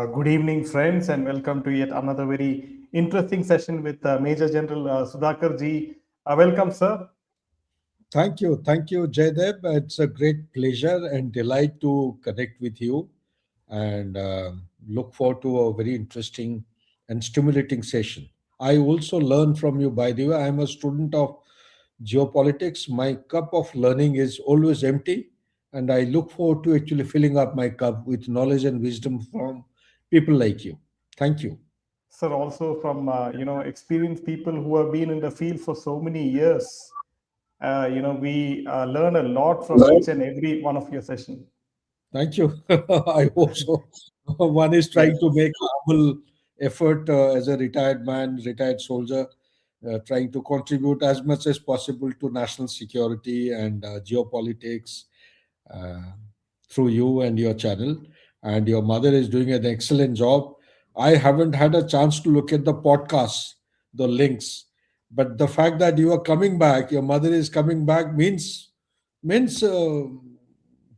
Good evening, friends, and welcome to yet another very interesting session with Major General Sudhakar Jee. Welcome, sir. Thank you, Jaydev. It's a great pleasure and delight to connect with you, and look forward to a very interesting and stimulating session. I also learn from you. By the way, I'm a student of geopolitics. My cup of learning is always empty, and I look forward to actually filling up my cup with knowledge and wisdom from people like you. Thank you. Sir, also from experienced people who have been in the field for so many years. We learn a lot from each and every one of your sessions. Thank you. I hope so. One is trying to Yes. make humble effort as a retired man, retired soldier, trying to contribute as much as possible to national security and geopolitics uh, through you and your channel. And your mother is doing an excellent job. I haven't had a chance to look at the podcasts, the links, but the fact that you are coming back, your mother is coming back means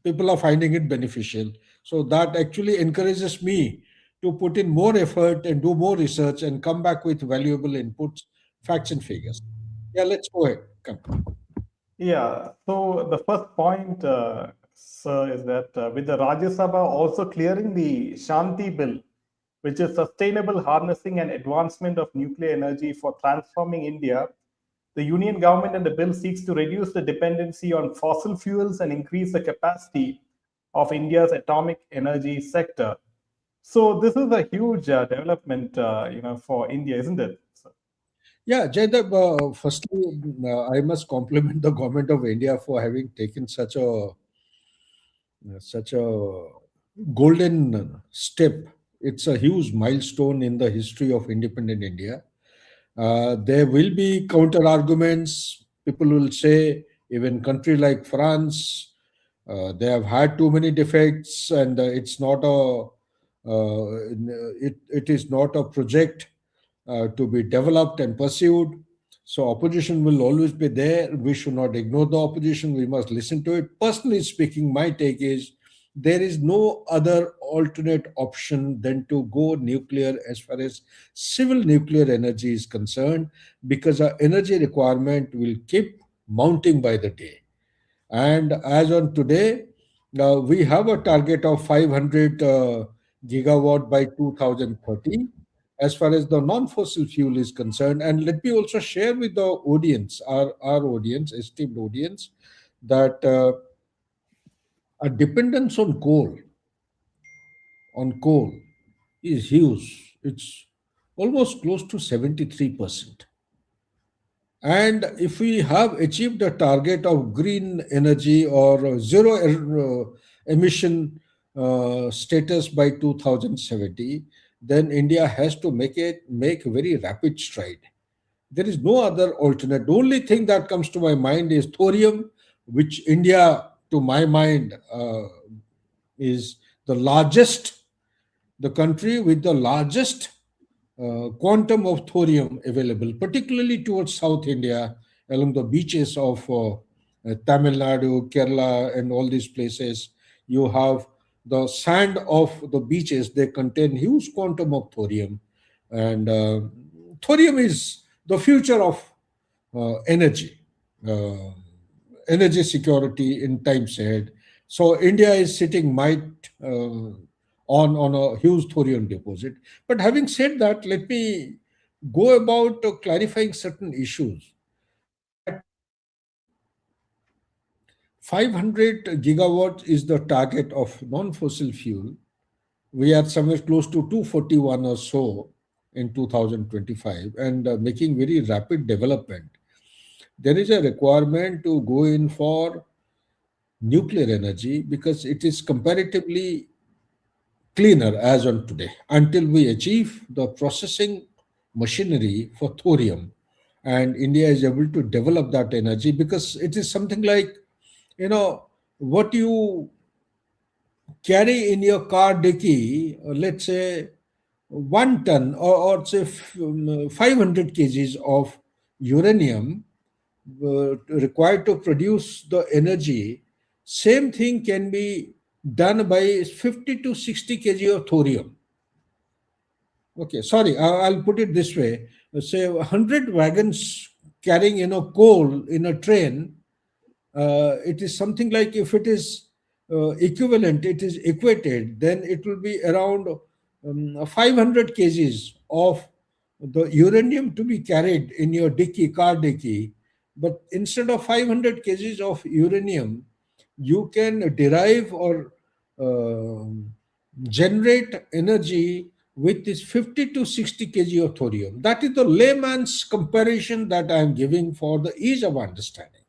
people are finding it beneficial. So that actually encourages me to put in more effort and do more research and come back with valuable inputs, facts and figures. Yeah, let's go ahead. Come. Yeah. So the first point, sir, is that with the Rajya Sabha also clearing the Shanti Bill, which is sustainable harnessing and advancement of nuclear energy for transforming India, the Union government and the bill seeks to reduce the dependency on fossil fuels and increase the capacity of India's atomic energy sector. So this is a huge development, for India, isn't it? Yeah, Jaydev, firstly, I must compliment the government of India for having taken such a golden step. It's a huge milestone in the history of independent India. There will be counter arguments. People will say, even country like France, they have had too many defects, and it is not a project to be developed and pursued. So opposition will always be there. We should not ignore the opposition. We must listen to it. Personally speaking, my take is there is no other alternate option than to go nuclear as far as civil nuclear energy is concerned, because our energy requirement will keep mounting by the day. And as on today, we have a target of 500 gigawatt by 2030 as far as the non-fossil fuel is concerned. And let me also share with the audience, our audience, esteemed audience, that a dependence on coal is huge. It's almost close to 73%. And if we have achieved a target of green energy or zero emission status by 2070, then India has to make very rapid stride. There is no other alternate. The only thing that comes to my mind is thorium, which India, to my mind, is the country with the largest quantum of thorium available, particularly towards South India, along the beaches of Tamil Nadu, Kerala, and all these places. You have the sand of the beaches, they contain huge quantum of thorium. And thorium is the future of energy, uh, energy security in times ahead. So India is sitting might on a huge thorium deposit. But having said that, let me go about clarifying certain issues. That 500 gigawatt is the target of non-fossil fuel. We are somewhere close to 241 or so in 2025, and making very rapid development. There is a requirement to go in for nuclear energy because it is comparatively cleaner as on today until we achieve the processing machinery for thorium, and India is able to develop that energy, because it is something like, you know, what you carry in your car dicky, let's say 1 ton, or say 500 kgs of uranium required to produce the energy. Same thing can be done by 50 to 60 kg of thorium. Okay, sorry, I'll put it this way. Say 100 wagons carrying, coal in a train, it is something like, if it is equivalent, it is equated, then it will be around 500 kgs of the uranium to be carried in your dicky, car dicky. But instead of 500 kgs of uranium, you can derive or generate energy with this 50 to 60 kg of thorium. That is the layman's comparison that I am giving for the ease of understanding.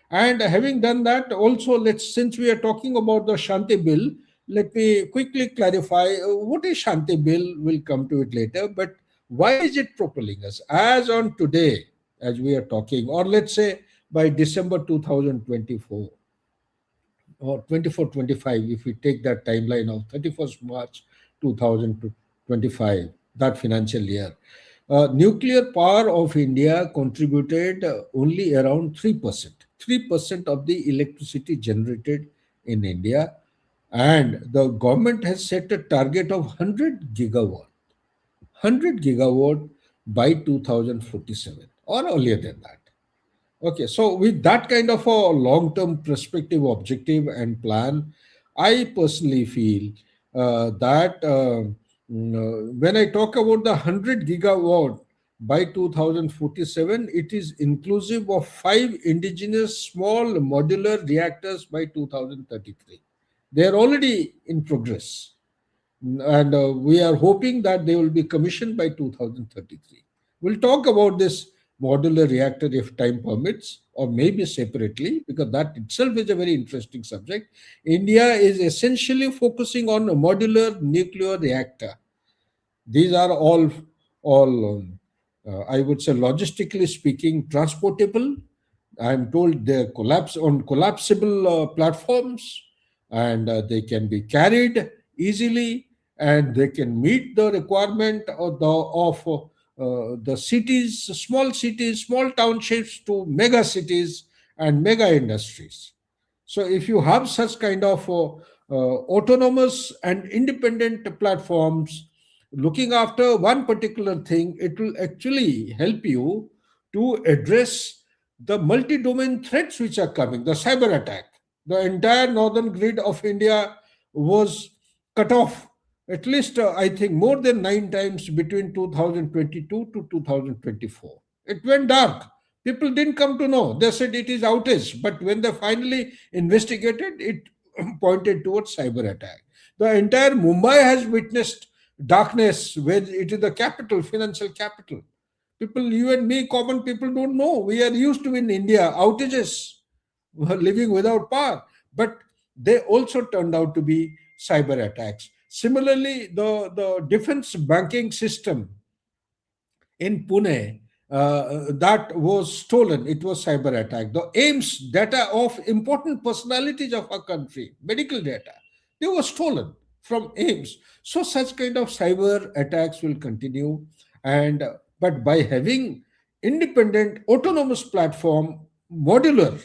And having done that, also, since we are talking about the Shanti Bill, let me quickly clarify what is Shanti Bill. We'll come to it later, but why is it propelling us? As on today, as we are talking, or let's say by December 2024 or 24-25, if we take that timeline of 31st March 2025, that financial year, nuclear power of India contributed only around 3%. 3% of the electricity generated in India, and the government has set a target of 100 gigawatt. 100 gigawatt by 2047 or earlier than that. Okay, so with that kind of a long term perspective, objective, and plan, I personally feel that when I talk about the 100 gigawatt by 2047, it is inclusive of five indigenous small modular reactors by 2033. They are already in progress, and we are hoping that they will be commissioned by 2033. We'll talk about this modular reactor if time permits, or maybe separately, because that itself is a very interesting subject. India is essentially focusing on a modular nuclear reactor. These are all I would say, logistically speaking, transportable. I'm told they're collapsible platforms, and they can be carried easily, and they can meet the requirement of the cities, small townships to mega cities and mega industries. So if you have such kind of autonomous and independent platforms looking after one particular thing, it will actually help you to address the multi-domain threats which are coming. The cyber attack, the entire northern grid of India was cut off at least, I think, more than 9 times between 2022 to 2024. It went dark. People didn't come to know. They said it is outage, but when they finally investigated, it pointed towards cyber attack. The entire Mumbai has witnessed darkness, where it is the capital, financial capital. People, you and me, common people, don't know. We are used to, in India, outages, living without power. But they also turned out to be cyber attacks. Similarly, the defense banking system in Pune, that was stolen. It was cyber attack. The AIMS data of important personalities of our country, medical data, they were stolen from AIMS. So such kind of cyber attacks will continue, and but by having independent autonomous platform, modular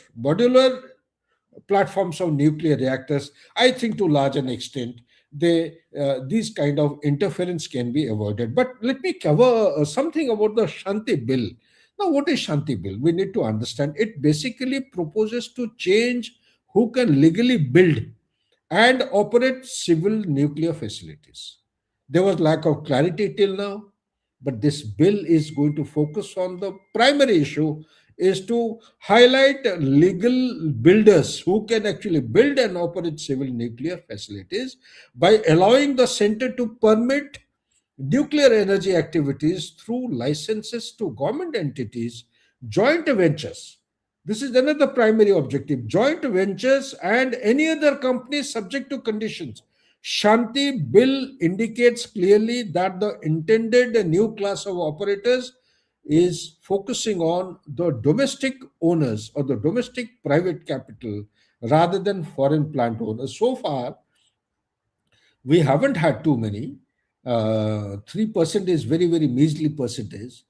platforms of nuclear reactors, I think to large an extent, these kind of interference can be avoided. But let me cover something about the Shanti Bill. Now, what is Shanti Bill? We need to understand. It basically proposes to change who can legally build and operate civil nuclear facilities. There was lack of clarity till now, but this bill is going to focus on the primary issue, is to highlight legal builders who can actually build and operate civil nuclear facilities by allowing the center to permit nuclear energy activities through licenses to government entities, joint ventures. This is another primary objective, joint ventures and any other company subject to conditions. Shanti Bill indicates clearly that the intended new class of operators is focusing on the domestic owners or the domestic private capital rather than foreign plant owners. So far, we haven't had too many. 3% is very, very measly percentage.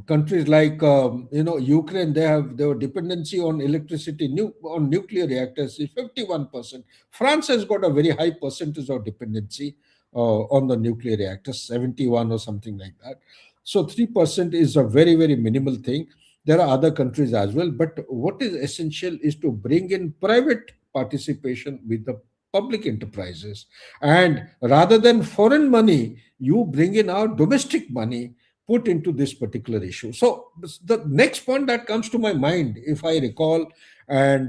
Countries like Ukraine, their dependency on electricity on nuclear reactors is 51%. France has got a very high percentage of dependency on the nuclear reactors, 71 or something like that. So 3% is a very, very minimal thing. There are other countries as well, but what is essential is to bring in private participation with the public enterprises. And rather than foreign money, you bring in our domestic money put into this particular issue. So the next point that comes to my mind, if I recall, and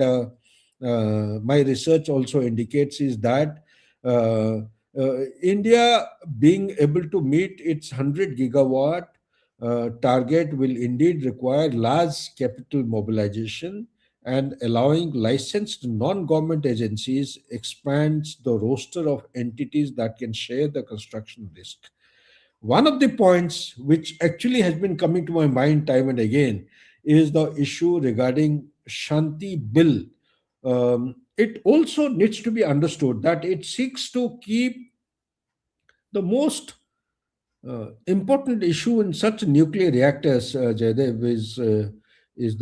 my research also indicates, is that uh, India being able to meet its 100 gigawatt target will indeed require large capital mobilization, and allowing licensed non-government agencies expands the roster of entities that can share the construction risk. One of the points which actually has been coming to my mind time and again is the issue regarding Shanti Bill. It also needs to be understood that it seeks to keep the most important issue in such nuclear reactors, Jaydev, is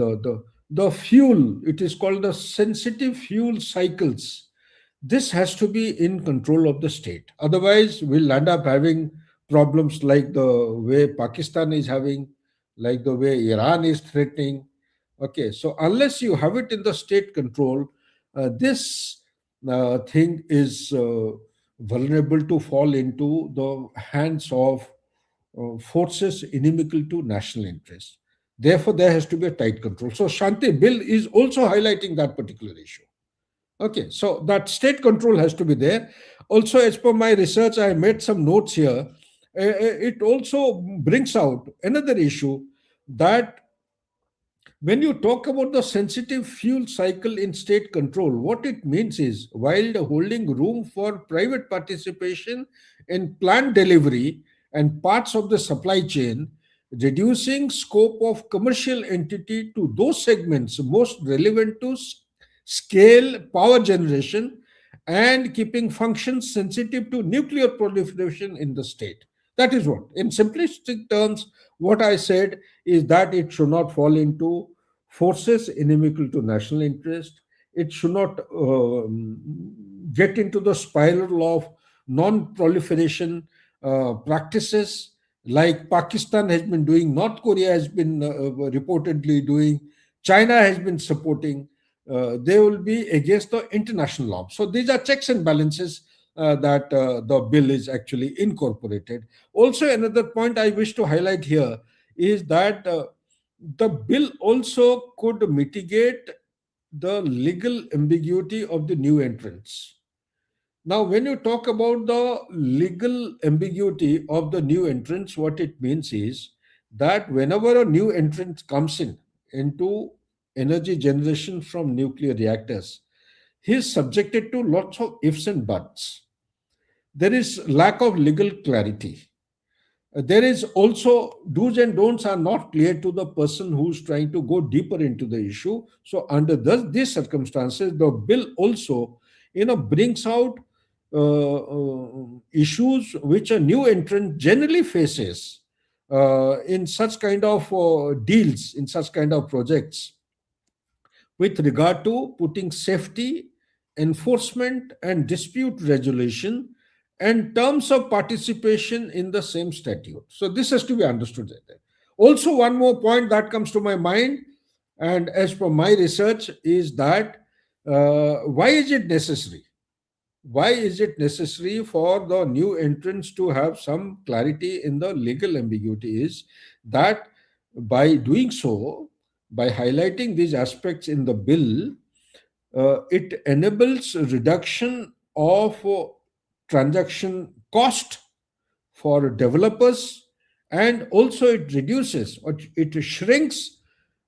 the fuel. It is called the sensitive fuel cycles. This has to be in control of the state. Otherwise, we'll end up having problems like the way Pakistan is having, like the way Iran is threatening. Okay, so unless you have it in the state control, this thing is vulnerable to fall into the hands of forces inimical to national interest. Therefore, there has to be a tight control. So, Shanti Bill is also highlighting that particular issue. Okay, so that state control has to be there. Also, as per my research, I made some notes here. It also brings out another issue that when you talk about the sensitive fuel cycle in state control, what it means is while holding room for private participation in plant delivery and parts of the supply chain, reducing scope of commercial entity to those segments most relevant to scale power generation, and keeping functions sensitive to nuclear proliferation in the state. That is what, in simplistic terms, what I said is that it should not fall into forces inimical to national interest. It should not get into the spiral of non proliferation practices like Pakistan has been doing, North Korea has been reportedly doing, China has been supporting. They will be against the international law. So these are checks and balances that the bill is actually incorporated. Also, another point I wish to highlight here is that the bill also could mitigate the legal ambiguity of the new entrants. Now, when you talk about the legal ambiguity of the new entrants, what it means is that whenever a new entrant comes in into energy generation from nuclear reactors, he is subjected to lots of ifs and buts. There is lack of legal clarity. There is also do's and don'ts are not clear to the person who's trying to go deeper into the issue. So under these circumstances, the bill also brings out issues which a new entrant generally faces in such kind of deals, in such kind of projects, with regard to putting safety, enforcement, and dispute resolution and terms of participation in the same statute. So this has to be understood. Also, one more point that comes to my mind, and as per my research, is that why is it necessary? Why is it necessary for the new entrants to have some clarity in the legal ambiguity? Is that by doing so, by highlighting these aspects in the bill, it enables reduction of transaction cost for developers, and also it reduces or it shrinks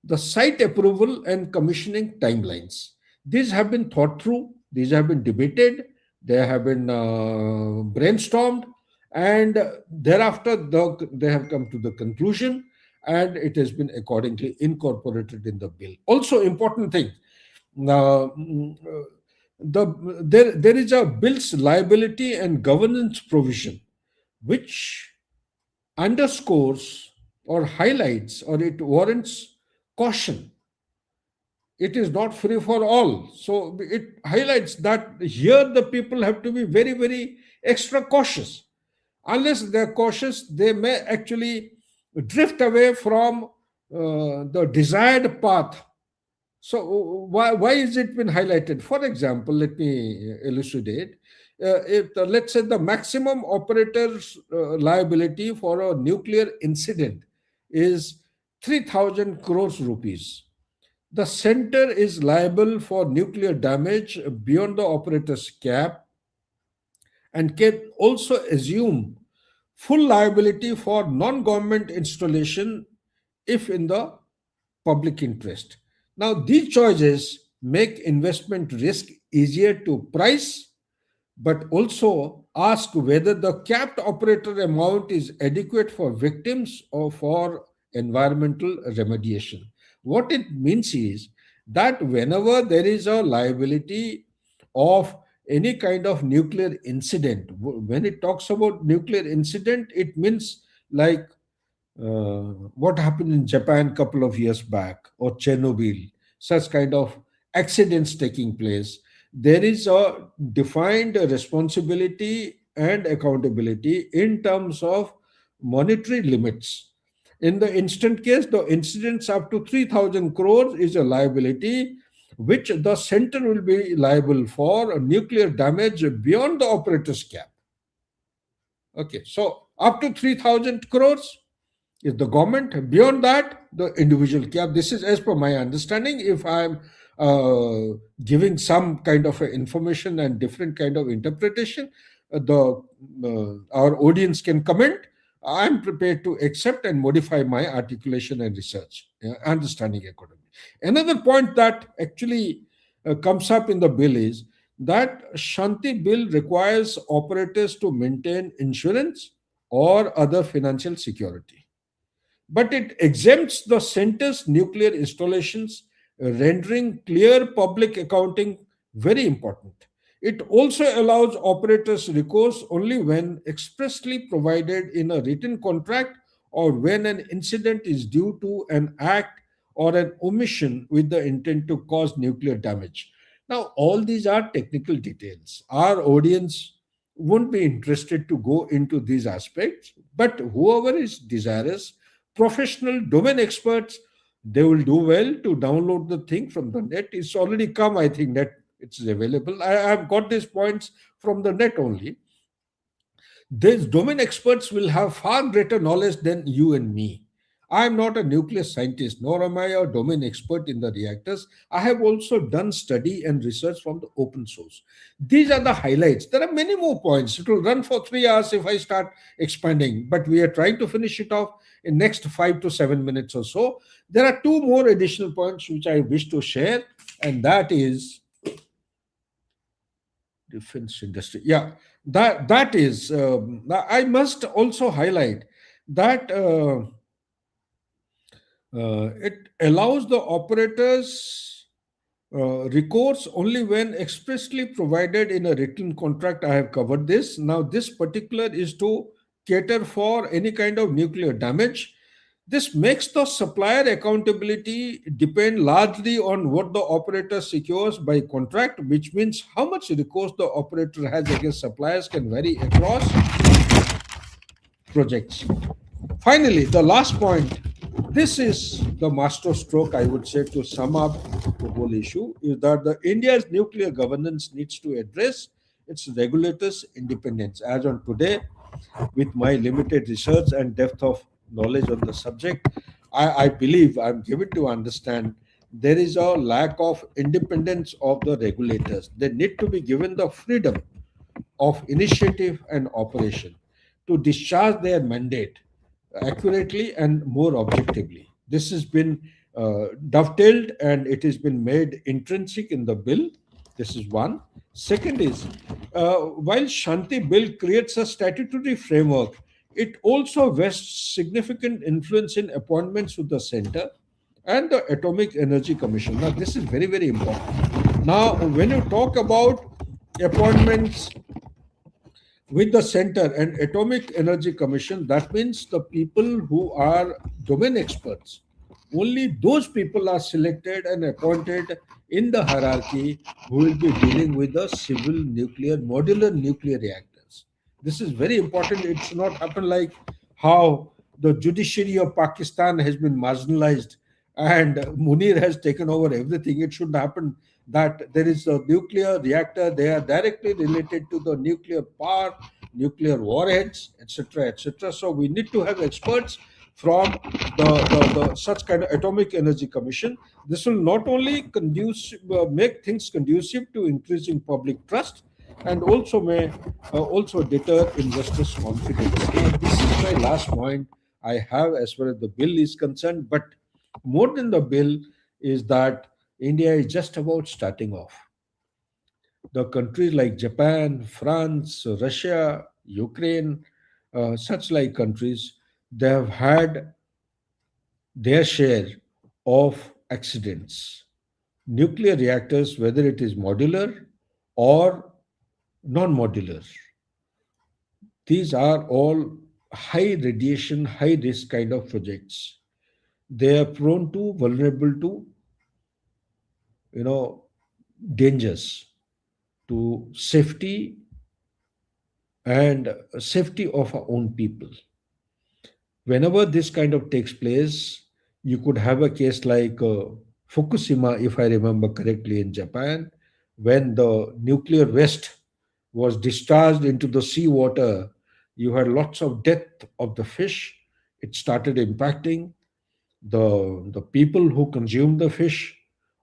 the site approval and commissioning timelines. These have been thought through, these have been debated, they have been brainstormed, and thereafter they have come to the conclusion, and it has been accordingly incorporated in the bill. Also, important thing, now, there is a bill's liability and governance provision which underscores or highlights, or it warrants caution it is not free for all. So it highlights that here the people have to be very, very extra cautious. Unless they're cautious, they may actually drift away from the desired path. So why is it been highlighted? For example, let me elucidate. If let's say the maximum operator's liability for a nuclear incident is 3,000 crores rupees, the center is liable for nuclear damage beyond the operator's cap and can also assume full liability for non-government installation if in the public interest. Now, these choices make investment risk easier to price, but also ask whether the capped operator amount is adequate for victims or for environmental remediation. What it means is that whenever there is a liability of any kind of nuclear incident, when it talks about nuclear incident, it means like what happened in Japan couple of years back or Chernobyl, such kind of accidents taking place. There is a defined responsibility and accountability in terms of monetary limits. In the instant case, the incidents up to 3,000 crores is a liability which the center will be liable for nuclear damage beyond the operator's cap. Okay, so up to 3,000 crores is the government. Beyond that, the individual cap. This is as per my understanding. If I'm giving some kind of information and different kind of interpretation, the our audience can comment. I'm prepared to accept and modify my articulation and research, understanding accordingly. Another point that actually comes up in the bill is that Shanti bill requires operators to maintain insurance or other financial security, but it exempts the center's nuclear installations, rendering clear public accounting very important. It also allows operators recourse only when expressly provided in a written contract or when an incident is due to an act or an omission with the intent to cause nuclear damage. Now, all these are technical details. Our audience won't be interested to go into these aspects, but whoever is desirous, professional domain experts, they will do well to download the thing from the net. It's already come, I think, net it's available. Have got these points from the net only. These domain experts will have far greater knowledge than you and me. I am not a nuclear scientist, nor am I a domain expert in the reactors. I have also done study and research from the open source. These are the highlights. There are many more points. It will run for 3 hours if I start expanding, but we are trying to finish it off in next 5 to 7 minutes or so. There are two more additional points which I wish to share, and that is defense industry. Yeah, that is. I must also highlight that. It allows the operators recourse only when expressly provided in a written contract. I have covered this. Now, this particular is to cater for any kind of nuclear damage. This makes the supplier accountability depend largely on what the operator secures by contract, which means how much recourse the operator has against suppliers can vary across projects. Finally, the last point, this is the master stroke, I would say, to sum up the whole issue, is that the India's nuclear governance needs to address its regulators' independence. As on today, with my limited research and depth of knowledge on the subject, I believe I'm given to understand there is a lack of independence of the regulators. They need to be given the freedom of initiative and operation to discharge their mandate accurately and more objectively. This has been dovetailed and it has been made intrinsic in the bill. This is one. Second is, while Shanti Bill creates a statutory framework, it also vests significant influence in appointments to the center and the Atomic Energy Commission. Now, this is very, very important. Now, when you talk about appointments with the center and Atomic Energy Commission, that means the people who are domain experts only those people are selected and appointed in the hierarchy who will be dealing with the civil nuclear, modular nuclear reactors. This is very important. It should not happen like how the judiciary of Pakistan has been marginalized and Munir has taken over everything. It should happen that there is a nuclear reactor, they are directly related to the nuclear power, nuclear warheads, etc., etc. So we need to have experts from the such kind of atomic energy commission. This will not only make things conducive to increasing public trust and also may also deter investors' confidence. And this is my last point I have as far as the bill is concerned. But more than the bill is that India is just about starting off. The countries like Japan, France, Russia, Ukraine, such like countries, they have had their share of accidents. Nuclear reactors, whether it is modular or non modular, these are all high radiation, high risk kind of projects. They are prone to, vulnerable to, you know, dangers to safety and safety of our own people. Whenever this kind of takes place, you could have a case like Fukushima, if I remember correctly, in Japan, when the nuclear waste was discharged into the seawater. You had lots of death of the fish. It started impacting the people who consumed the fish,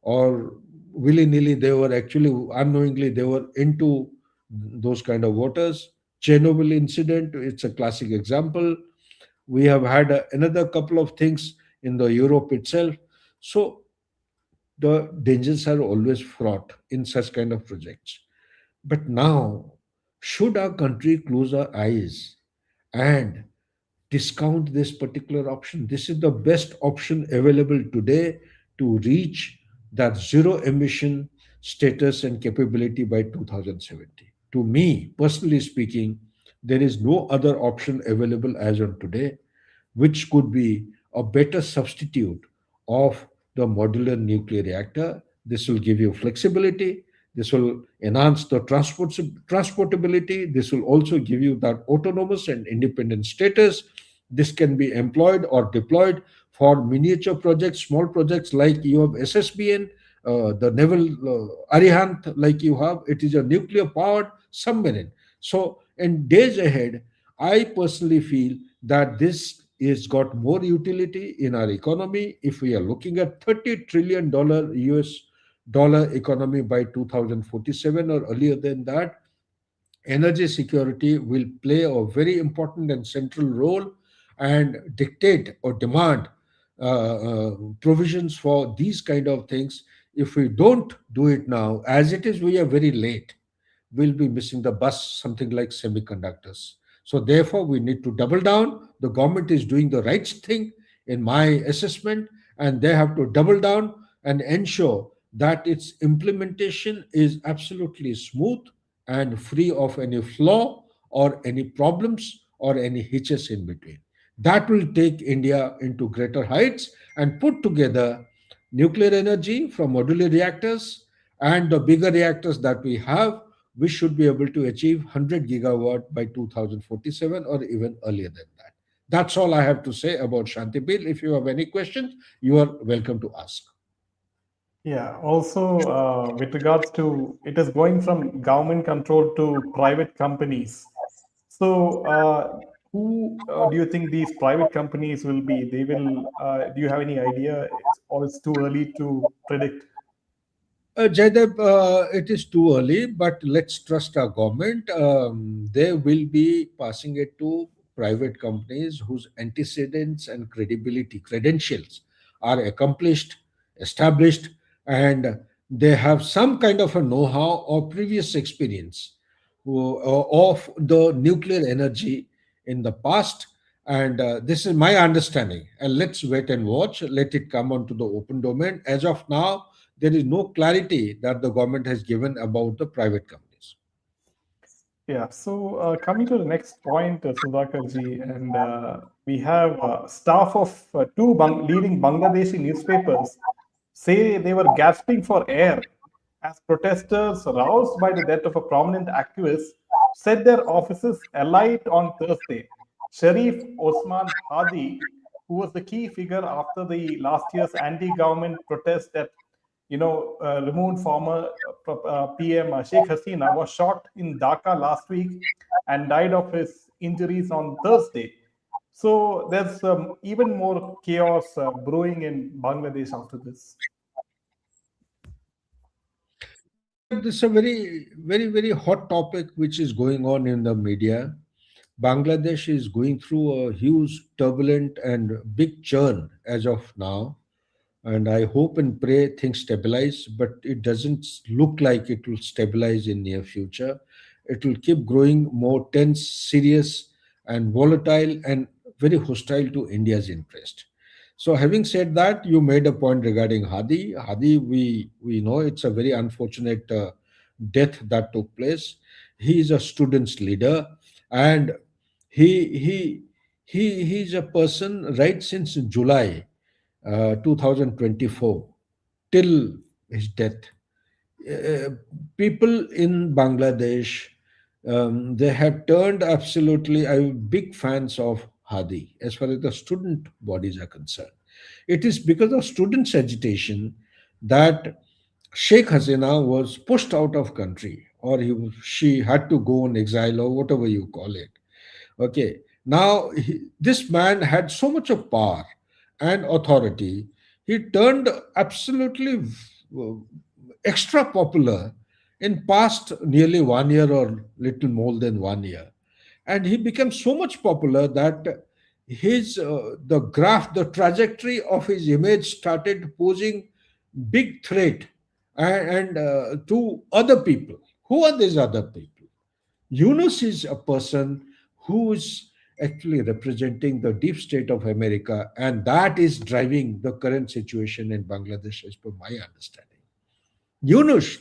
or willy nilly they were actually unknowingly they were into those kind of waters. Chernobyl incident, it's a classic example. We have had another couple of things in the Europe itself. So the dangers are always fraught in such kind of projects. But now, should our country close our eyes and discount this particular option? This is the best option available today to reach that zero emission status and capability by 2070. To me, personally speaking, there is no other option available as on today which could be a better substitute of the modular nuclear reactor. This will give you flexibility. This will enhance the transportability. This will also give you that autonomous and independent status. This can be employed or deployed for miniature projects, small projects like you have SSBN, the naval Arihant, like you have. It is a nuclear powered submarine. So, in days ahead, I personally feel that this is got more utility in our economy if we are looking at $30 trillion US dollar economy by 2047 or earlier than that. Energy security will play a very important and central role and dictate or demand provisions for these kind of things. If we don't do it now, as it is, we are very late. We'll be missing the bus, something like semiconductors. So, therefore, we need to double down. The government is doing the right thing, in my assessment, and they have to double down and ensure that its implementation is absolutely smooth and free of any flaw or any problems or any hitches in between. That will take India into greater heights and put together nuclear energy from modular reactors and the bigger reactors that we have. We should be able to achieve 100 gigawatt by 2047 or even earlier than that. That's all I have to say about Shanti Bill. If you have any questions, you are welcome to ask. Yeah, also with regards to it is going from government control to private companies. So, who do you think these private companies will be? They will, do you have any idea, or it's too early to predict? Jaidev, it is too early, but let's trust our government. They will be passing it to private companies whose antecedents and credentials are accomplished, established, and they have some kind of a know-how or previous experience of the nuclear energy in the past. And this is my understanding. And let's wait and watch. Let it come onto the open domain. As of now, there is no clarity that the government has given about the private companies. Yeah, so coming to the next point, Sudhakar ji, and we have staff of two leading Bangladeshi newspapers say they were gasping for air as protesters, roused by the death of a prominent activist, set their offices alight on Thursday. Sharif Osman Hadi, who was the key figure after the last year's anti-government protest that removed former PM Sheikh Hasina, was shot in Dhaka last week and died of his injuries on Thursday. So there's even more chaos brewing in Bangladesh after this. Yeah, this is a very hot topic which is going on in the media. Bangladesh is going through a huge, turbulent, and big churn as of now. And I hope and pray things stabilize, but it doesn't look like it will stabilize in near future. It will keep growing more tense, serious, and volatile, and very hostile to India's interest. So, having said that, you made a point regarding Hadi. Hadi, we know it's a very unfortunate death that took place. He is a student's leader, and he he he's a person right since July 2024 till his death. Uh, People in Bangladesh, they have turned absolutely big fans of Hadi as far as the student bodies are concerned. It is because of students' agitation that Sheikh Hasina was pushed out of country, or she had to go on exile, or whatever you call it. Okay. Now, this man had so much of power and authority. He turned absolutely uh, extra popular in past nearly 1 year or little more than 1 year, and he became so much popular that the graph, the trajectory of his image started posing big threat and to other people. Who are these other people? Yunus is a person who is actually representing the deep state of America, and that is driving the current situation in Bangladesh, as per my understanding. Yunus,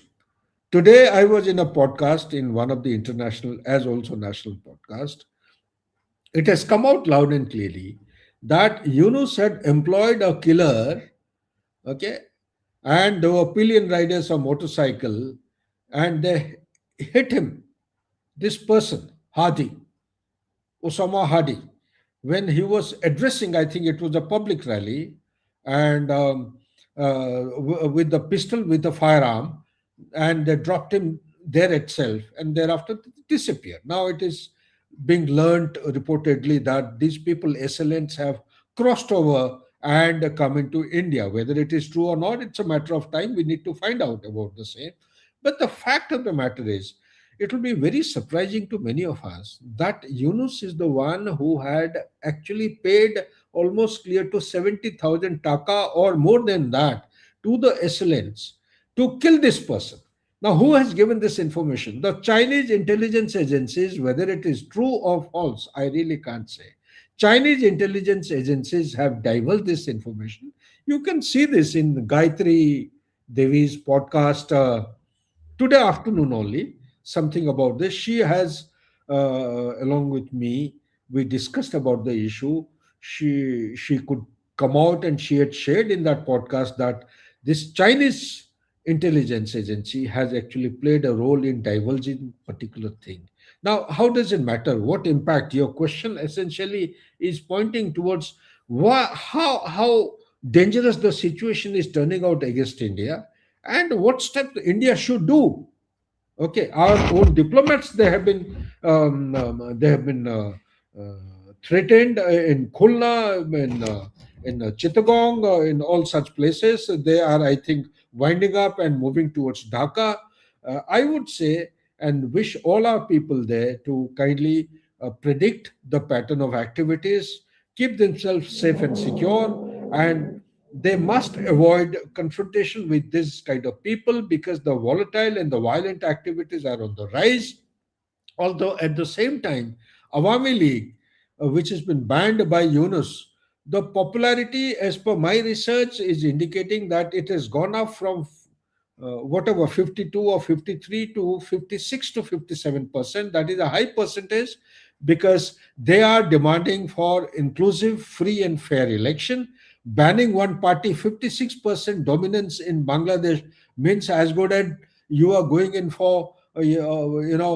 today I was in a podcast in one of the international as also national podcast. It has come out loud and clearly that Yunus had employed a killer, okay, and there were pillion riders on motorcycle, and they hit him. This person, Hadi, Osama Hadi, when he was addressing, I think it was a public rally, and with the pistol, with the firearm, and they dropped him there itself, and thereafter disappeared. Now it is being learned reportedly that these people, assailants, have crossed over and come into India. Whether it is true or not, it's a matter of time. We need to find out about the same. But the fact of the matter is, it will be very surprising to many of us that Yunus is the one who had actually paid almost clear to 70,000 taka or more than that to the assailants to kill this person. Now, who has given this information? The Chinese intelligence agencies, whether it is true or false, I really can't say. Chinese intelligence agencies have divulged this information. You can see this in Gayatri Devi's podcast today afternoon only, something about this. She has, along with me, we discussed about the issue. She could come out and she had shared in that podcast that this Chinese intelligence agency has actually played a role in divulging particular thing. Now, how does it matter? What impact? Your question essentially is pointing towards how dangerous the situation is turning out against India, and what steps India should do. Okay, our own diplomats, they have been threatened in Khulna, in Chittagong, in all such places. They are, I think, winding up and moving towards Dhaka. I would say and wish all our people there to kindly predict the pattern of activities, keep themselves safe and secure, and they must avoid confrontation with this kind of people because the volatile and the violent activities are on the rise. Although at the same time, Awami League, which has been banned by Yunus, the popularity, as per my research, is indicating that it has gone up from whatever 52 or 53 to 56 to 57%. That is a high percentage because they are demanding for inclusive, free, and fair election. Banning one party, 56% dominance in Bangladesh means as good as you are going in for your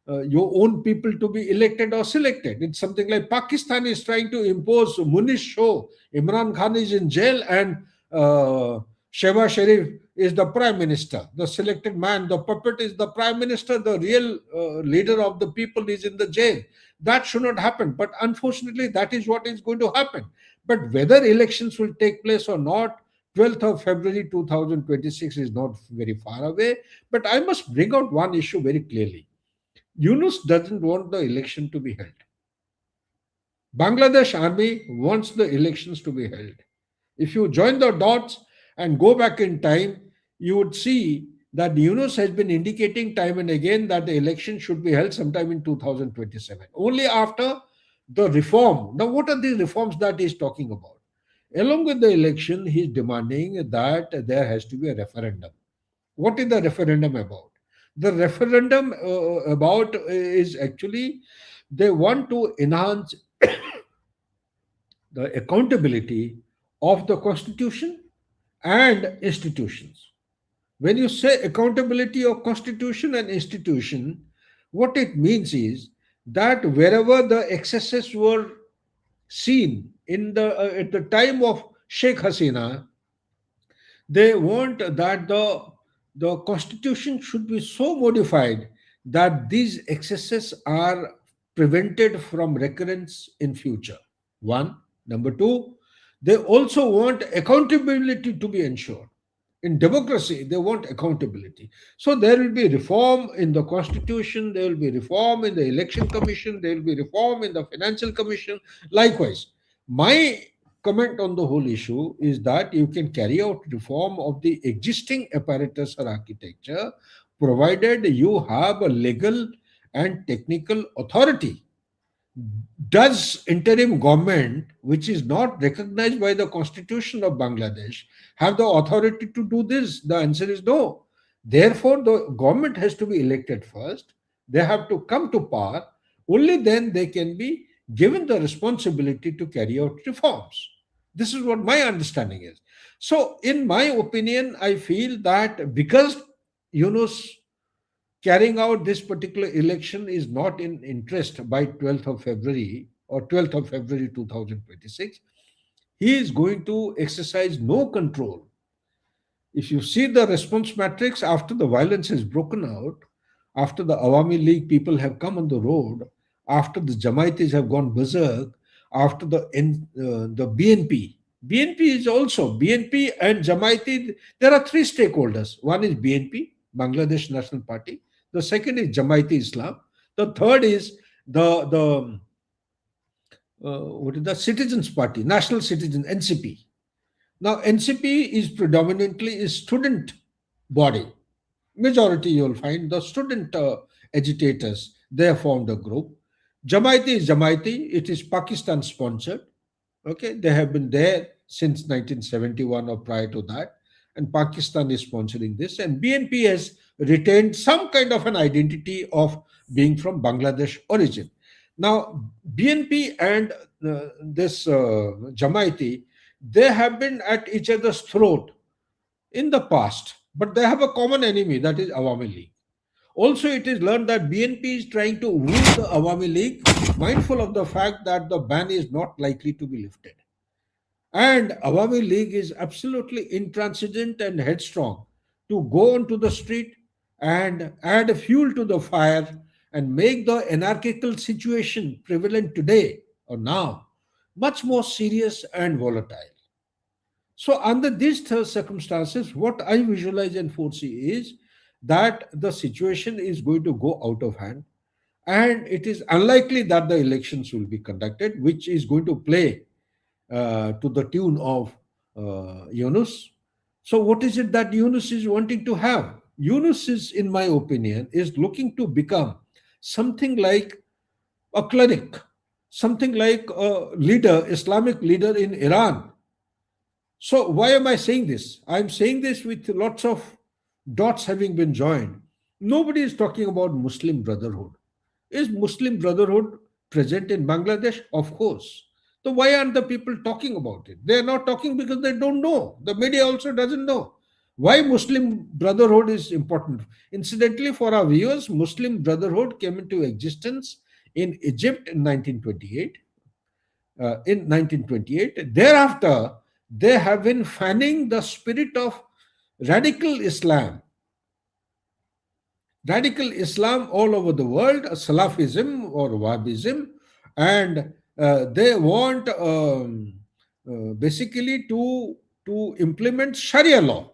own people to be elected or selected. It's something like Pakistan is trying to impose Munish Show. Imran Khan is in jail and Shehbaz Sharif is the prime minister. The selected man, the puppet is the prime minister. The real leader of the people is in the jail. That should not happen. But unfortunately, that is what is going to happen. But whether elections will take place or not, 12th of February 2026 is not very far away. But I must bring out one issue very clearly. Yunus doesn't want the election to be held. Bangladesh army wants the elections to be held. If you join the dots and go back in time, you would see that Yunus has been indicating time and again that the election should be held sometime in 2027. Only after the reform. Now, what are the reforms that he's talking about? Along with the election, he's demanding that there has to be a referendum. What is the referendum about? The referendum about is actually they want to enhance the accountability of the constitution and institutions. When you say accountability of constitution and institution, what it means is that wherever the excesses were seen in the at the time of Sheikh Hasina, they want that the constitution should be so modified that these excesses are prevented from recurrence in future. One. Number two, they also want accountability to be ensured. In democracy, they want accountability. So there will be reform in the constitution, there will be reform in the election commission, there will be reform in the financial commission. Likewise, my comment on the whole issue is that you can carry out reform of the existing apparatus or architecture provided you have a legal and technical authority. Does interim government, which is not recognized by the constitution of Bangladesh, have the authority to do this? The answer is no. Therefore, the government has to be elected first. They have to come to power. Only then they can be given the responsibility to carry out reforms. This is what my understanding is. So, in my opinion, I feel that because Yunus carrying out this particular election is not in interest by 12th of February or 12th of February 2026, he is going to exercise no control. If you see the response matrix after the violence has broken out, after the Awami League people have come on the road, after the Jamaitis have gone berserk, after the BNP. BNP is also BNP and Jamaiti. There are three stakeholders. One is BNP, Bangladesh National Party. The second is Jamaiti Islam. The third is the what is the Citizens Party, National Citizens (NCP). Now NCP is predominantly a student body. Majority you will find the student agitators. They have formed a group. Jamaiti is Jamaiti. It is Pakistan sponsored. Okay, they have been there since 1971 or prior to that, and Pakistan is sponsoring this. And BNP has retained some kind of an identity of being from Bangladesh origin. Now, BNP and this Jamaiti, they have been at each other's throat in the past, but they have a common enemy, that is Awami League. Also, it is learned that BNP is trying to woo the Awami League, mindful of the fact that the ban is not likely to be lifted. And Awami League is absolutely intransigent and headstrong to go onto the street and add fuel to the fire and make the anarchical situation prevalent today or now much more serious and volatile. So, under these circumstances, what I visualize and foresee is that the situation is going to go out of hand, and it is unlikely that the elections will be conducted, which is going to play to the tune of Yunus. So, what is it that Yunus is wanting to have? Yunus is, in my opinion, is looking to become something like a cleric, something like a leader, Islamic leader in Iran. So, why am I saying this? I'm saying this with lots of dots having been joined, nobody is talking about Muslim Brotherhood. Is Muslim Brotherhood present in Bangladesh? Of course. So why aren't the people talking about it? They are not talking because they don't know. The media also doesn't know. Why Muslim Brotherhood is important. Incidentally, for our viewers, Muslim Brotherhood came into existence in Egypt in 1928. In 1928. Thereafter, they have been fanning the spirit of radical Islam all over the world, Salafism or Wahhabism, and they want basically to implement Sharia law,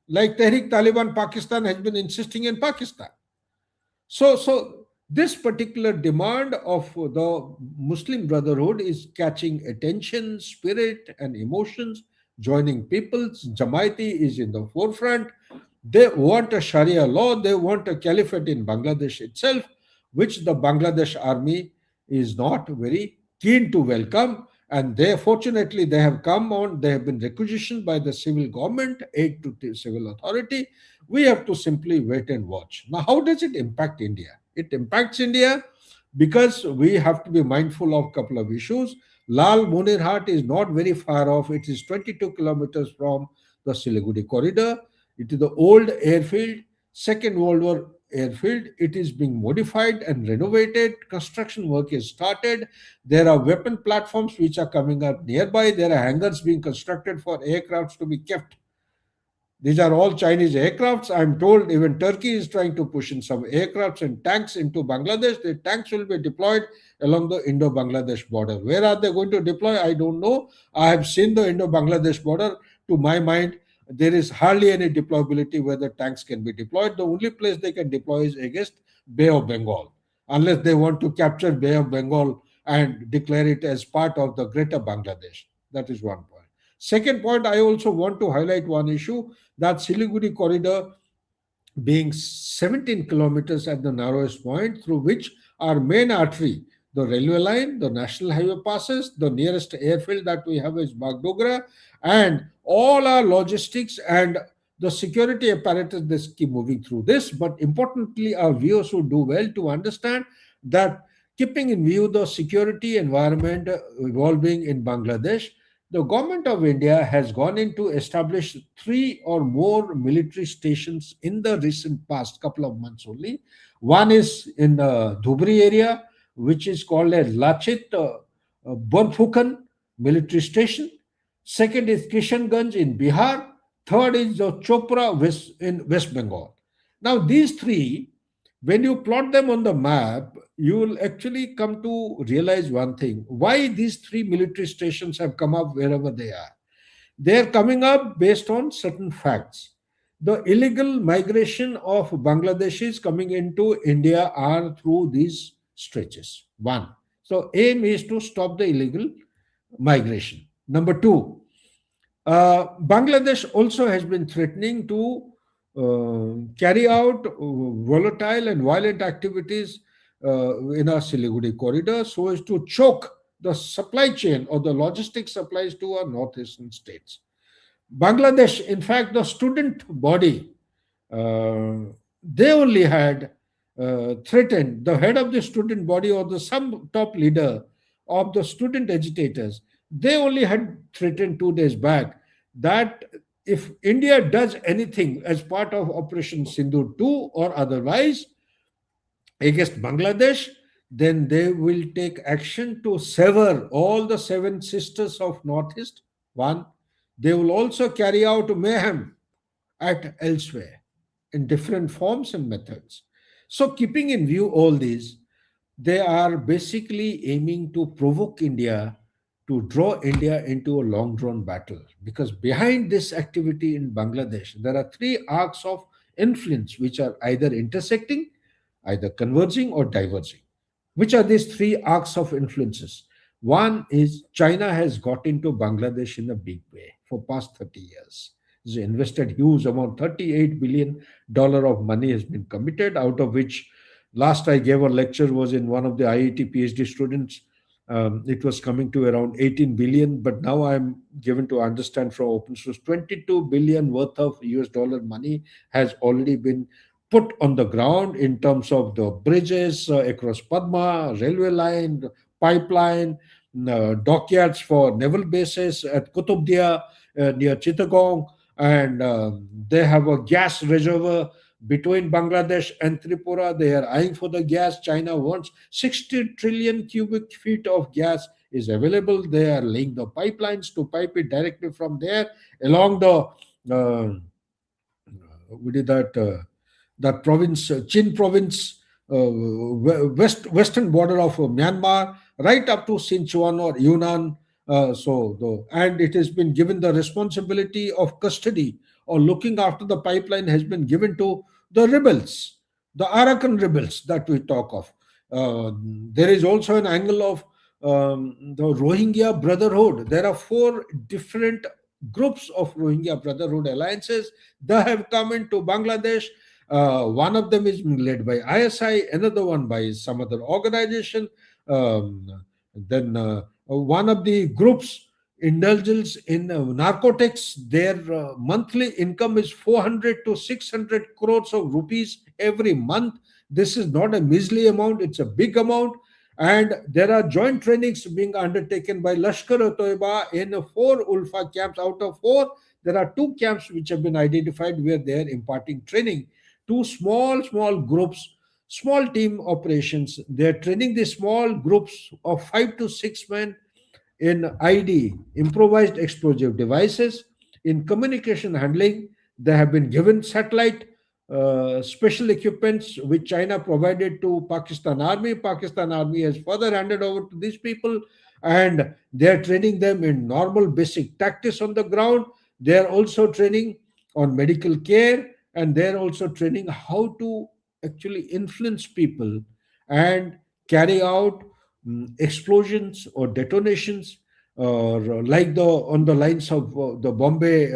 like Tehrik Taliban Pakistan has been insisting in Pakistan. So this particular demand of the Muslim Brotherhood is catching attention, spirit, and emotions, joining peoples. Jamaati is in the forefront. They want a Sharia law, they want a caliphate in Bangladesh itself, which the Bangladesh army is not very keen to welcome. And they fortunately they have come on, they have been requisitioned by the civil government, aid to the civil authority. We have to simply wait and watch. Now, how does it impact India? It impacts India because we have to be mindful of a couple of issues. Lal Munirhat is not very far off. It is 22 kilometers from the Siliguri corridor. It is the old airfield, Second World War airfield. It is being modified and renovated. Construction work is started. There are weapon platforms which are coming up nearby. There are hangars being constructed for aircrafts to be kept. These are all Chinese aircrafts. I'm told even Turkey is trying to push in some aircrafts and tanks into Bangladesh. The tanks will be deployed along the Indo-Bangladesh border. Where are they going to deploy? I don't know. I have seen the Indo-Bangladesh border. To my mind, there is hardly any deployability where the tanks can be deployed. The only place they can deploy is against Bay of Bengal, unless they want to capture Bay of Bengal and declare it as part of the greater Bangladesh. That is one point. Second point, I also want to highlight one issue, that Siliguri corridor being 17 kilometers at the narrowest point, through which our main artery, the railway line, the national highway passes, the nearest airfield that we have is Bagdogra, and all our logistics and the security apparatus this keep moving through this. But importantly, our viewers would do well to understand that, keeping in view the security environment evolving in Bangladesh, the government of India has gone in to establish three or more military stations in the recent past couple of months only. One is in the Dhubri area, which is called as Lachit Borphukan military station. Second is Kishanganj in Bihar. Third is the Chopra in West Bengal. Now, these three, when you plot them on the map, you will actually come to realize one thing, why these three military stations have come up wherever they are. They are coming up based on certain facts. The illegal migration of Bangladeshis coming into India are through these stretches. One. So, aim is to stop the illegal migration. Number two, Bangladesh also has been threatening to carry out volatile and violent activities in our Siliguri corridor so as to choke the supply chain or the logistic supplies to our northeastern states. Bangladesh, in fact, the student body, they only had threatened, the head of the student body or the some top leader of the student agitators, they only had threatened 2 days back that if India does anything as part of Operation Sindoor 2 or otherwise against Bangladesh, then they will take action to sever all the seven sisters of Northeast. One, they will also carry out mayhem at elsewhere in different forms and methods. So, keeping in view all these, they are basically aiming to provoke India, to draw India into a long drawn battle. Because behind this activity in Bangladesh, there are three arcs of influence which are either intersecting, either converging, or diverging. Which are these three arcs of influences? One is China has got into Bangladesh in a big way for past 30 years. It's invested huge amount, $38 billion of money has been committed, out of which last I gave a lecture was in one of the IIT PhD students It was coming to around 18 billion, but now I'm given to understand from open source 22 billion worth of US dollar money has already been put on the ground in terms of the bridges across Padma, railway line, pipeline, dockyards for naval bases at Kutubdia near Chittagong, and they have a gas reservoir between Bangladesh and Tripura. They are eyeing for the gas. China wants 60 trillion cubic feet of gas is available. They are laying the pipelines to pipe it directly from there along the we did that province, Chin province, western border of Myanmar, right up to Sichuan or Yunnan. And it has been given the responsibility of custody or looking after the pipeline has been given to the rebels, the Arakan rebels that we talk of. There is also an angle of the Rohingya Brotherhood. There are four different groups of Rohingya Brotherhood alliances that have come into Bangladesh. One of them is led by ISI, another one by some other organization. Then one of the groups indulges in narcotics. Their monthly income is 400 to 600 crores of rupees every month. This is not a measly amount, it's a big amount. And there are joint trainings being undertaken by Lashkar-e-Toiba in four Ulfa camps. Out of four, there are two camps which have been identified where they are imparting training to small groups, small team operations. They are training the small groups of 5 to 6 men in ID, improvised explosive devices, in communication handling. They have been given satellite special equipments which China provided to Pakistan Army. Pakistan Army has further handed over to these people, and they are training them in normal basic tactics on the ground. They are also training on medical care, and they are also training how to actually influence people and carry out explosions or detonations, or like the on the lines of the Bombay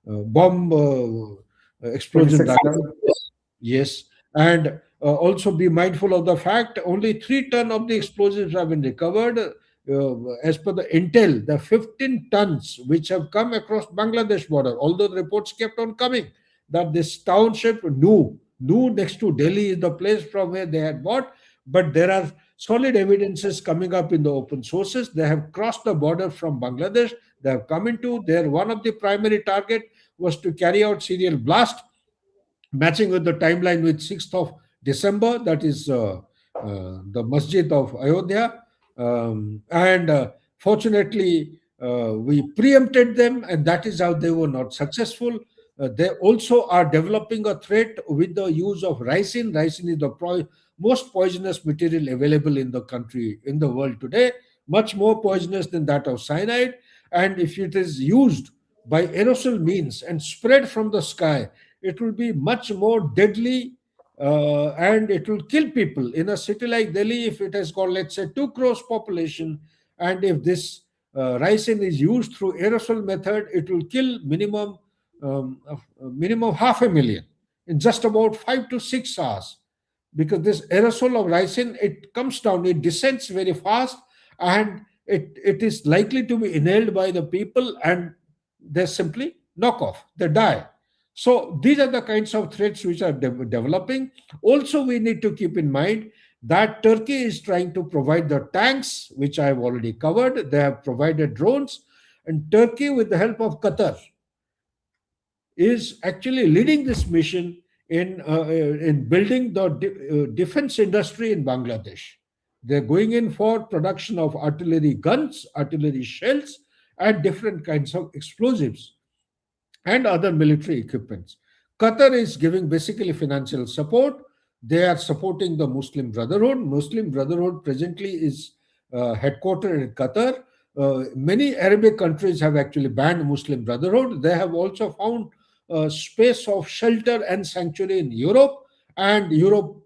bomb explosion 26. radar. Yes, and also be mindful of the fact only 3 tons of the explosives have been recovered. As per the intel, the 15 tons which have come across Bangladesh border, although the reports kept on coming that this township Nu next to Delhi is the place from where they had bought, but there are solid evidences coming up in the open sources. They have crossed the border from Bangladesh. They have come into there. One of the primary target was to carry out serial blast matching with the timeline with 6th of December, that is the Masjid of Ayodhya. And fortunately, we preempted them, and that is how they were not successful. They also are developing a threat with the use of ricin. Ricin is the most poisonous material available in the country, in the world today, much more poisonous than that of cyanide. And if it is used by aerosol means and spread from the sky, it will be much more deadly, and it will kill people. In a city like Delhi, if it has got, let's say, 2 crores population, and if this ricin is used through aerosol method, it will kill minimum 500,000 in just about 5 to 6 hours. Because this aerosol of ricin, it comes down, it descends very fast, and it is likely to be inhaled by the people, and they simply knock off, they die. So these are the kinds of threats which are developing. Also, we need to keep in mind that Turkey is trying to provide the tanks, which I have already covered. They have provided drones, and Turkey, with the help of Qatar, is actually leading this mission in building the defense industry in Bangladesh. They're going in for production of artillery guns, artillery shells, and different kinds of explosives and other military equipments. Qatar is giving basically financial support. They are supporting the Muslim Brotherhood. Muslim Brotherhood presently is headquartered in Qatar. Many Arabic countries have actually banned Muslim Brotherhood. They have also found a space of shelter and sanctuary in Europe, and Europe.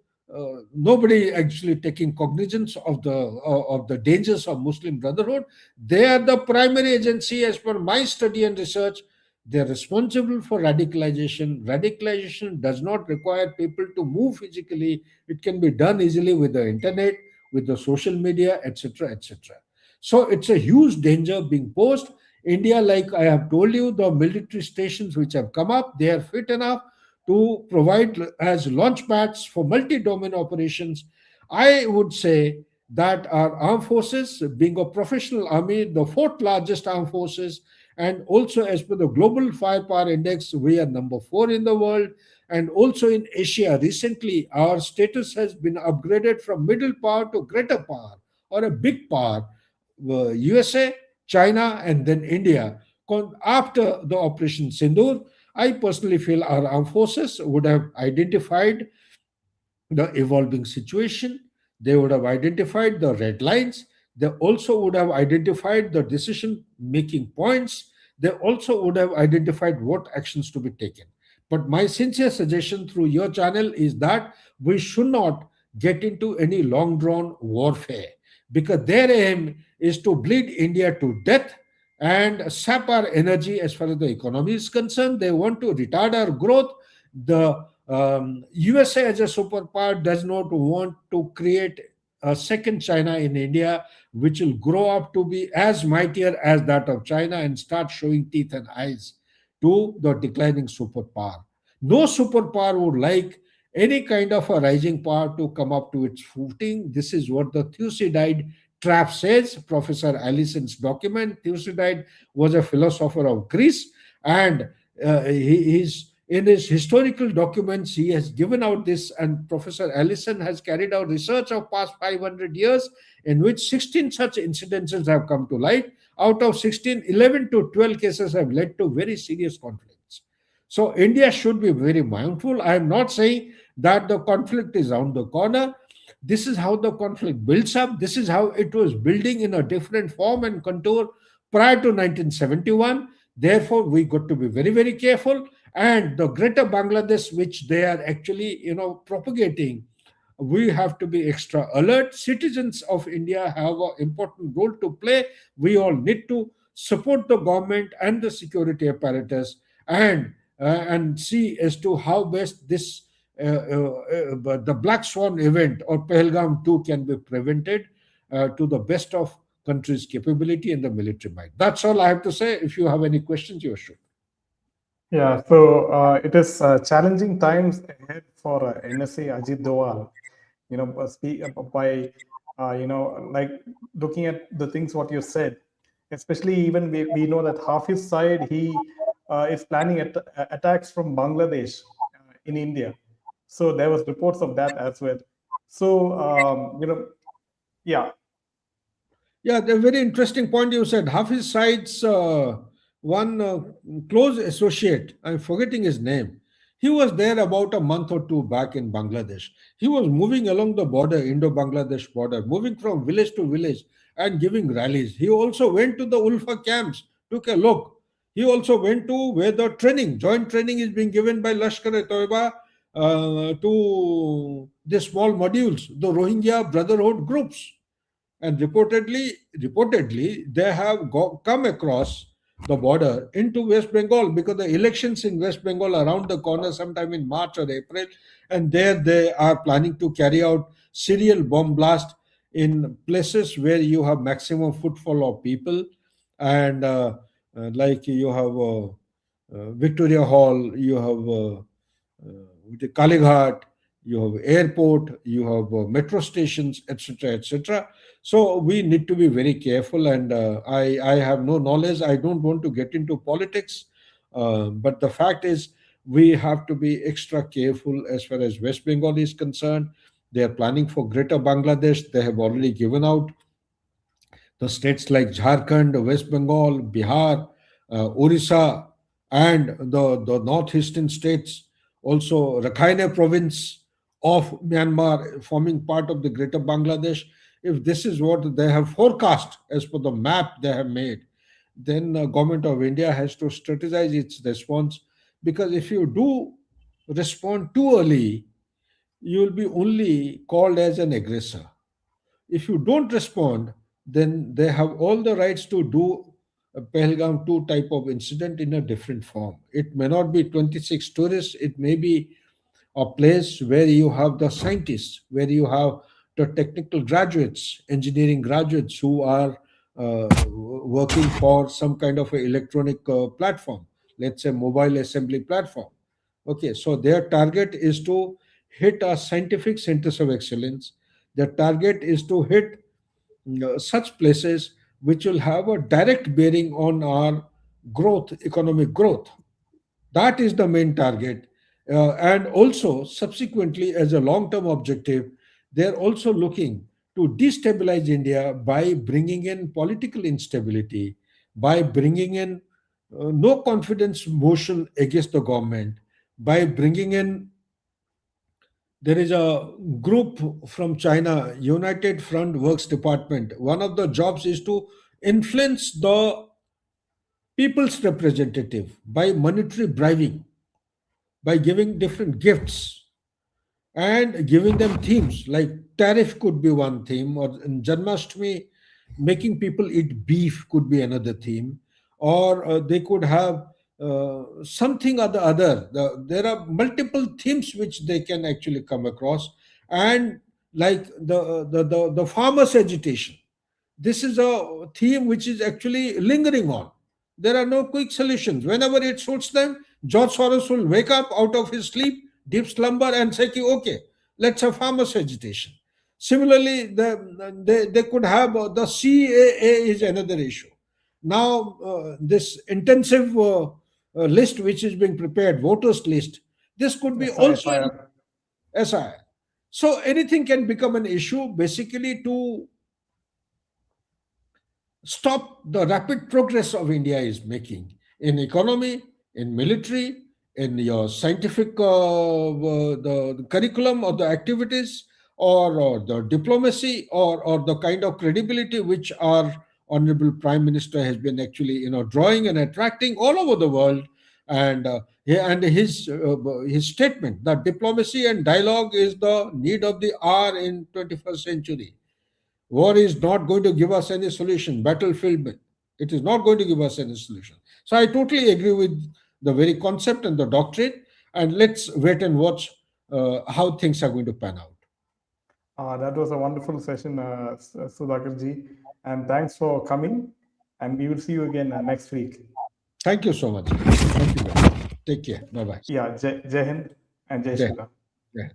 Nobody actually taking cognizance of the dangers of Muslim Brotherhood. They are the primary agency, as per my study and research. They're responsible for radicalization. Radicalization does not require people to move physically. It can be done easily with the internet. with the social media, etc., etc. So it's a huge danger being posed. India, like I have told you, the military stations which have come up, they are fit enough to provide as launch pads for multi-domain operations. I would say that our armed forces, being a professional army, the fourth largest armed forces, and also as per the Global Firepower Index, we are number four in the world. And also in Asia, recently our status has been upgraded from middle power to greater power or a big power. USA, China, and then India. After the Operation Sindoor, I personally feel our armed forces would have identified the evolving situation. They would have identified the red lines. They also would have identified the decision making points. They also would have identified what actions to be taken. But my sincere suggestion through your channel is that we should not get into any long drawn warfare, because their aim is to bleed India to death and sap our energy as far as the economy is concerned. They want to retard our growth. The USA as a superpower does not want to create a second China in India, which will grow up to be as mightier as that of China and start showing teeth and eyes to the declining superpower. No superpower would like any kind of a rising power to come up to its footing. This is what the Thucydide trap says. Professor Allison's document. Thucydide was a philosopher of Greece, and he's in his historical documents, he has given out this, and Professor Allison has carried out research of past 500 years in which 16 such incidences have come to light. Out of 16, 11 to 12 cases have led to very serious conflicts. So India should be very mindful. I am not saying that the conflict is around the corner. This is how the conflict builds up. This is how it was building in a different form and contour prior to 1971. Therefore, we got to be very, very careful. And the greater Bangladesh, which they are actually, propagating, we have to be extra alert. Citizens of India have an important role to play. We all need to support the government and the security apparatus, and see as to how best this the Black Swan event or Pahalgam 2 can be prevented to the best of country's capability and the military might. That's all I have to say. If you have any questions, you should. Yeah, so it is challenging times ahead for NSA Ajit Doval. Speak by like looking at the things what you said, especially even we know that half his side he is planning attacks from Bangladesh in India. So there was reports of that as well. So yeah, Yeah, the very interesting point you said. Hafiz Said's one close associate, I'm forgetting his name. He was there about a month or two back in Bangladesh. He was moving along the border, Indo-Bangladesh border, moving from village to village and giving rallies. He also went to the Ulfa camps, took a look. He also went to where the joint training is being given by Lashkar-e-Toiba to the small modules, the Rohingya Brotherhood groups. And reportedly they have come across the border into West Bengal, because the elections in West Bengal around the corner sometime in March or April, and there they are planning to carry out serial bomb blast in places where you have maximum footfall of people, and like you have Victoria Hall, you have the Kalighat, you have airport, you have metro stations, etc., etc. So we need to be very careful, and I have no knowledge. I don't want to get into politics, but the fact is we have to be extra careful as far as West Bengal is concerned. They are planning for Greater Bangladesh. They have already given out the states like Jharkhand, West Bengal, Bihar, Orissa, and the northeastern states, also Rakhine province of Myanmar forming part of the greater Bangladesh. If this is what they have forecast as per the map they have made, then the government of India has to strategize its response, because if you do respond too early, you will be only called as an aggressor. If you don't respond, then they have all the rights to do a Pahalgam 2 type of incident in a different form. It may not be 26 tourists, it may be a place where you have the scientists, where you have the technical graduates, engineering graduates who are working for some kind of a electronic platform, let's say mobile assembly platform. Okay, so their target is to hit a scientific centers of excellence. Their target is to hit such places which will have a direct bearing on our growth, economic growth. That is the main target. And also, subsequently, as a long term objective, they're also looking to destabilize India by bringing in political instability, by bringing in no confidence motion against the government, by bringing in, there is a group from China, United Front Works Department. One of the jobs is to influence the people's representative by monetary bribing, by giving different gifts and giving them themes like tariff could be one theme, or in Janmashtami, making people eat beef could be another theme, or they could have something or the other. There are multiple themes which they can actually come across, and like the farmers' agitation, this is a theme which is actually lingering on. There are no quick solutions. Whenever it suits them, George Soros will wake up out of his sleep, deep slumber, and say, okay, let's have farmers' agitation. Similarly, they could have the CAA is another issue. Now, this intensive list which is being prepared, voters list, this could be also SIR. SI. So anything can become an issue basically to stop the rapid progress of India is making in economy, in military, in your scientific the curriculum or the activities, or the diplomacy, or the kind of credibility which our honorable Prime Minister has been actually drawing and attracting all over the world. And his statement that diplomacy and dialogue is the need of the hour in 21st century. War is not going to give us any solution. Battlefield, it is not going to give us any solution. So I totally agree with the very concept and the doctrine. And let's wait and watch how things are going to pan out. That was a wonderful session, Sudhakar Ji. And thanks for coming. And we will see you again next week. Thank you so much. Thank you very much. Take care. Bye bye. Yeah, Jai Hind and Jai Shri Ram. Yeah.